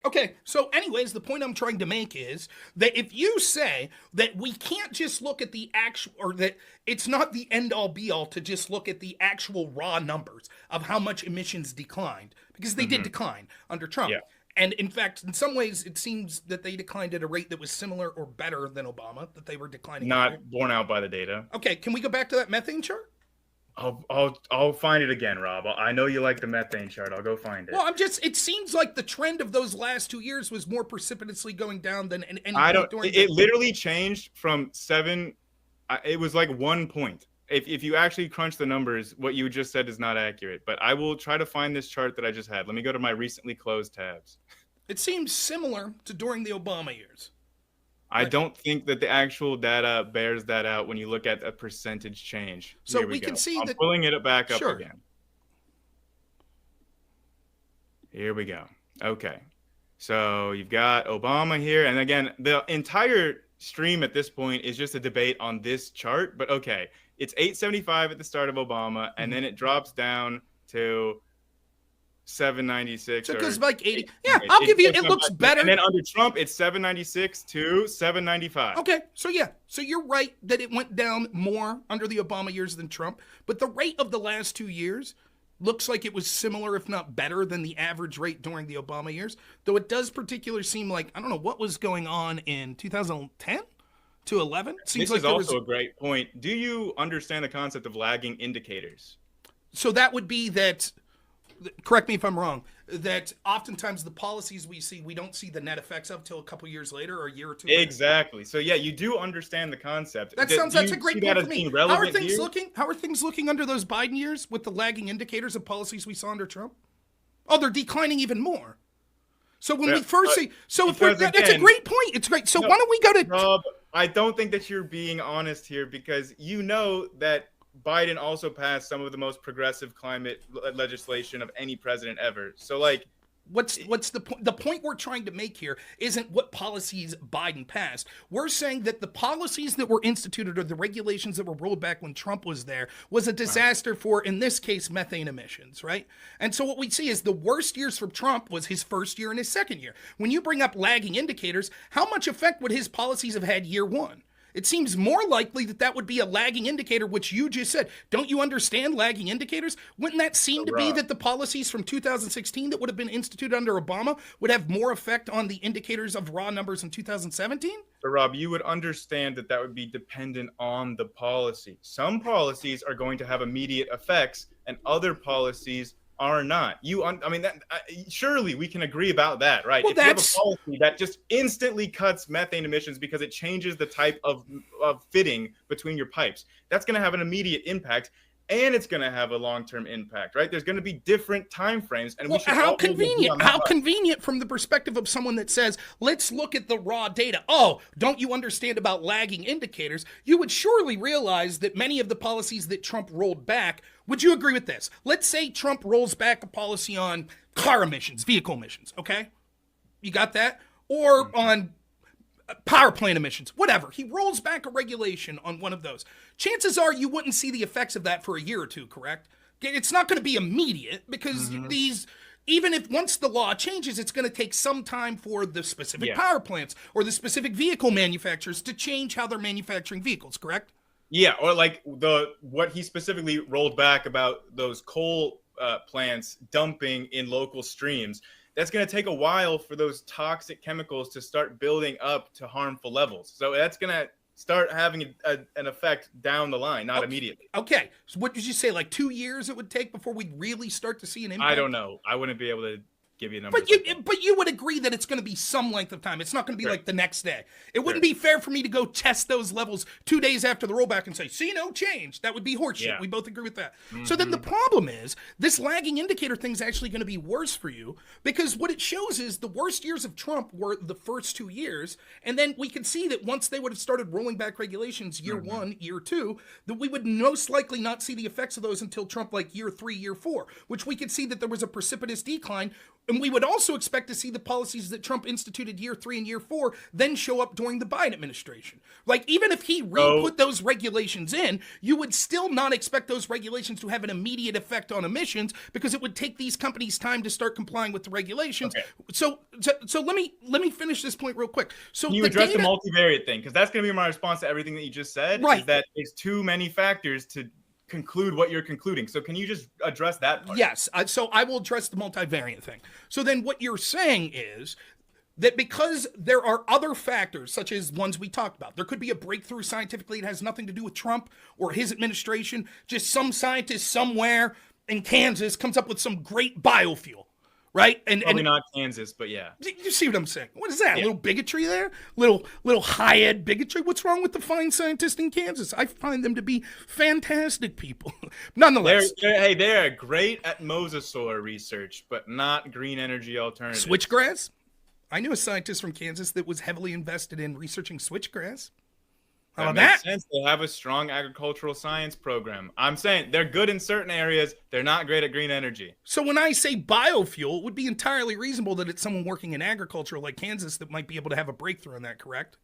Okay, so anyways, the point I'm trying to make is that if you say that we can't just look at the actual, or that it's not the end all be all to just look at the actual raw numbers of how much emissions declined, because they did Hmm. decline under Trump. Yeah. And in fact, in some ways, it seems that they declined at a rate that was similar or better than Obama, that they were declining at a rate. Not borne out by the data. Okay, can we go back to that methane chart? I'll find it again, Rob. I know you like the methane chart. I'll go find it. Well, it seems like the trend of those last 2 years was more precipitously going down than any I point don't. during It literally changed from 7. It was like 1 point. If you actually crunch the numbers, what you just said is not accurate. But I will try to find this chart that I just had. Let me go to my recently closed tabs. It seems similar to during the Obama years. I don't think that the actual data bears that out when you look at a percentage change. So Here we go. can see I'm that. pulling it back up Sure. again. Here we go. Okay. So you've got Obama here. And again, the entire stream at this point is just a debate on this chart. But okay, it's 875 at the start of Obama, and then it drops down to 796. So it goes or like 80. Yeah, I'll give you, it looks better. And then under Trump, it's 796 to 795. Okay, so yeah, so you're right that it went down more under the Obama years than Trump, but the rate of the last 2 years looks like it was similar, if not better, than the average rate during the Obama years. Though it does particularly seem like, I don't know what was going on in 2010 to 11. Seems This like is there also was, a great point. Do you understand the concept of lagging indicators? so that would be that, correct me if I'm wrong, that oftentimes the policies we see, we don't see the net effects of till a couple years later or a year or two later. Exactly. So yeah, you do understand the concept. That's a great point for me. How are things looking? How are things looking under those Biden years with the lagging indicators of policies we saw under Trump? Oh, they're declining even more. So when we first see, so if we're, that's a great point. It's great. So why don't we go to Rob? I don't think that you're being honest here, because you know that Biden also passed some of the most progressive climate legislation of any president ever. So like, what's the point? The point we're trying to make here isn't what policies Biden passed. We're saying that the policies that were instituted or the regulations that were rolled back when Trump was there was a disaster for, in this case, methane emissions, right? And so what we see is the worst years for Trump was his first year and his second year. When you bring up lagging indicators, how much effect would his policies have had year one? It seems more likely that that would be a lagging indicator, which you just said. Don't you understand lagging indicators? Wouldn't that seem to be that the policies from 2016 that would have been instituted under Obama would have more effect on the indicators of raw numbers in 2017? So Rob, you would understand that that would be dependent on the policy. Some policies are going to have immediate effects, and other policies are not. Surely we can agree about that, right? Well, if you have a policy that just instantly cuts methane emissions because it changes the type of fitting between your pipes, that's going to have an immediate impact, and it's going to have a long-term impact, right? There's going to be different time frames, and how convenient! How convenient from the perspective of someone that says, "Let's look at the raw data." Oh, don't you understand about lagging indicators? You would surely realize that many of the policies that Trump rolled back. Would you agree with this? Let's say Trump rolls back a policy on car emissions, vehicle emissions. Okay, you got that, or on power plant emissions, whatever. He rolls back a regulation on one of those. Chances are you wouldn't see the effects of that for a year or two, correct? It's not going to be immediate because these, even if once the law changes, it's going to take some time for the specific power plants or the specific vehicle manufacturers to change how they're manufacturing vehicles, correct? Yeah, or like what he specifically rolled back about those coal plants dumping in local streams. That's going to take a while for those toxic chemicals to start building up to harmful levels. So that's going to start having an effect down the line, not immediately. Okay. So what did you say, like 2 years it would take before we really start to see an impact? I don't know. I wouldn't be able to give you numbers. But you would agree that it's going to be some length of time. It's not going to be like the next day. It wouldn't be fair for me to go test those levels 2 days after the rollback and say, see, no change. That would be horseshit. Yeah. We both agree with that. So then the problem is this lagging indicator thing is actually going to be worse for you, because what it shows is the worst years of Trump were the first 2 years. And then we can see that once they would have started rolling back regulations year one, year two, that we would most likely not see the effects of those until Trump, like year 3, year 4, which we could see that there was a precipitous decline And we would also expect to see the policies that Trump instituted year 3 and year 4 then show up during the Biden administration. Like, even if he re-put those regulations in, you would still not expect those regulations to have an immediate effect on emissions, because it would take these companies time to start complying with the regulations. Okay. So let me finish this point real quick. So can you address the multivariate thing? Because that's going to be my response to everything that you just said. Right. Is that it's too many factors to conclude what you're concluding. So can you just address that part? Yes. So I will address the multivariate thing. So then what you're saying is that because there are other factors, such as ones we talked about, there could be a breakthrough scientifically. It has nothing to do with Trump or his administration. Just some scientist somewhere in Kansas comes up with some great biofuel. Right? Probably not Kansas, but yeah. You see what I'm saying? What is that? Yeah. A little bigotry there? Little high-ed bigotry? What's wrong with the fine scientists in Kansas? I find them to be fantastic people. Nonetheless. They're great at mosasaur research, but not green energy alternatives. Switchgrass? I knew a scientist from Kansas that was heavily invested in researching switchgrass. How about that? Makes sense. They have a strong agricultural science program. I'm saying they're good in certain areas. They're not great at green energy. So when I say biofuel, it would be entirely reasonable that it's someone working in agriculture like Kansas that might be able to have a breakthrough in that, correct?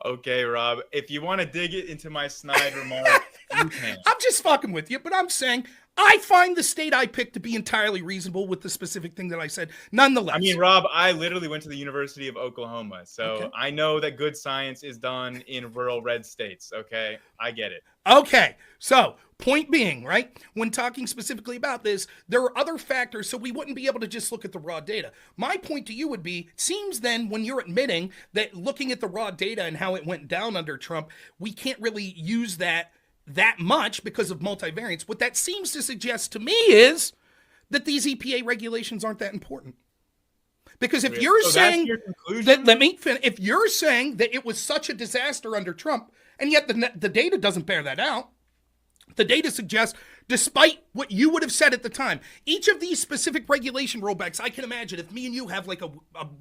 Okay, Rob. If you want to dig it into my snide remark, you can. I'm just fucking with you, but I'm saying I find the state I picked to be entirely reasonable with the specific thing that I said. Nonetheless. I mean, Rob, I literally went to the University of Oklahoma, so I know that good science is done in rural red states, okay? I get it. Okay, so point being, right, when talking specifically about this, there are other factors, so we wouldn't be able to just look at the raw data. My point to you would be, seems then when you're admitting that looking at the raw data and how it went down under Trump, we can't really use that much because of multivariance. What that seems to suggest to me is that these EPA regulations aren't that important. Because if you're saying that, if you're saying that it was such a disaster under Trump, and yet the data doesn't bear that out, the data suggests, despite what you would have said at the time, each of these specific regulation rollbacks, I can imagine if me and you have like a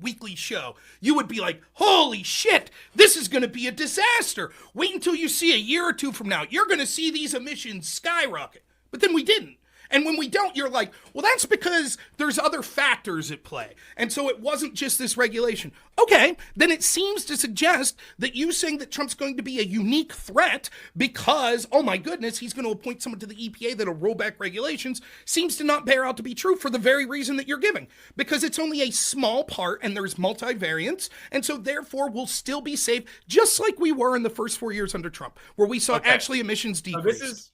weekly show, you would be like, holy shit, this is going to be a disaster. Wait until you see a year or two from now. You're going to see these emissions skyrocket. But then we didn't. And when we don't, you're like, well, that's because there's other factors at play. And so it wasn't just this regulation. Okay, then it seems to suggest that you saying that Trump's going to be a unique threat because, oh my goodness, he's going to appoint someone to the EPA that'll roll back regulations seems to not bear out to be true for the very reason that you're giving. Because it's only a small part and there's multivariance. And so therefore we'll still be safe, just like we were in the first 4 years under Trump, where we saw actually emissions decrease. So